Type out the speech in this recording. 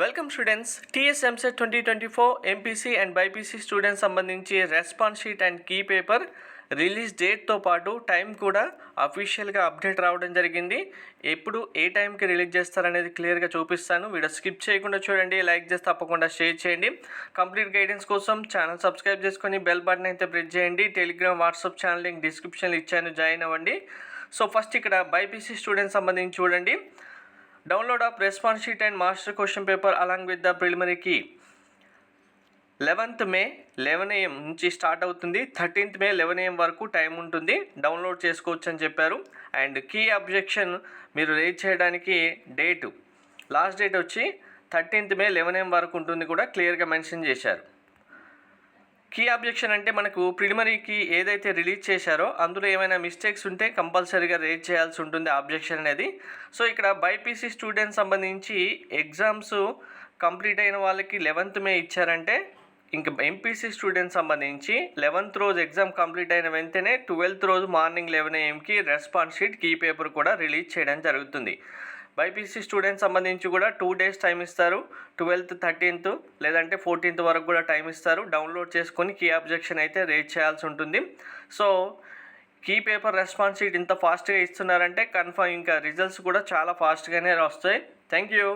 Welcome students. TS EAMCET 2024 MPC and BiPC students సంబంధించి response sheet and key paper release డేట్తో పాటు time కూడా అఫీషియల్గా అప్డేట్ రావడం జరిగింది. ఎప్పుడు ఏ టైంకి రిలీజ్ చేస్తారనేది క్లియర్గా చూపిస్తాను. వీడియో స్కిప్ చేయకుండా చూడండి, లైక్ చేసి తప్పకుండా షేర్ చేయండి. కంప్లీట్ గైడెన్స్ కోసం ఛానల్ సబ్స్క్రైబ్ చేసుకొని బెల్ బటన్ అయితే ప్రెస్ చేయండి. టెలిగ్రామ్, వాట్సాప్ ఛానల్ లింక్ డిస్క్రిప్షన్లో ఇచ్చాను, జాయిన్ అవ్వండి. సో ఫస్ట్ ఇక్కడ బైపీసీ స్టూడెంట్స్ సంబంధించి చూడండి. Download of response sheet and master question paper along with the preliminary key 11th May 11 AM నుంచి స్టార్ట్ అవుతుంది. 13th May 11 AM వరకు టైం ఉంటుంది, డౌన్లోడ్ చేసుకోవచ్చు అని చెప్పారు. అండ్ కీ అబ్జెక్షన్ మీరు రేజ్ చేయడానికి లాస్ట్ డేట్ వచ్చి 13th May 11 AM వరకు ఉంటుంది కూడా క్లియర్గా మెన్షన్ చేశారు. కీ అబ్జెక్షన్ అంటే మనకు ప్రిలిమినరీకి ఏదైతే రిలీజ్ చేశారో అందులో ఏమైనా మిస్టేక్స్ ఉంటే కంపల్సరీగా రేజ్ చేయాల్సి ఉంటుంది ఆబ్జెక్షన్ అనేది. సో ఇక్కడ బైపీసీ స్టూడెంట్స్ సంబంధించి ఎగ్జామ్స్ కంప్లీట్ అయిన వాళ్ళకి 11th May ఇచ్చారంటే, ఇంకా ఎంపీసీ స్టూడెంట్స్ సంబంధించి 11th రోజు ఎగ్జామ్ కంప్లీట్ అయిన వెంటనే 12th రోజు మార్నింగ్ 11 AMకి రెస్పాన్స్ షీట్ కీ పేపర్ కూడా రిలీజ్ చేయడం జరుగుతుంది. బైపీసీ స్టూడెంట్స్ సంబంధించి కూడా 2 days టైం ఇస్తారు. 12th, 13th లేదంటే 14th వరకు కూడా టైం ఇస్తారు. డౌన్లోడ్ చేసుకొని కీ అబ్జెక్షన్ అయితే రేజ్ చేయాల్సి ఉంటుంది. So key paper response sheet ఇంత ఫాస్ట్గా ఇస్తున్నారంటే కన్ఫర్మ్ ఇంకా రిజల్ట్స్ కూడా చాలా ఫాస్ట్గానే వస్తాయి. Thank you.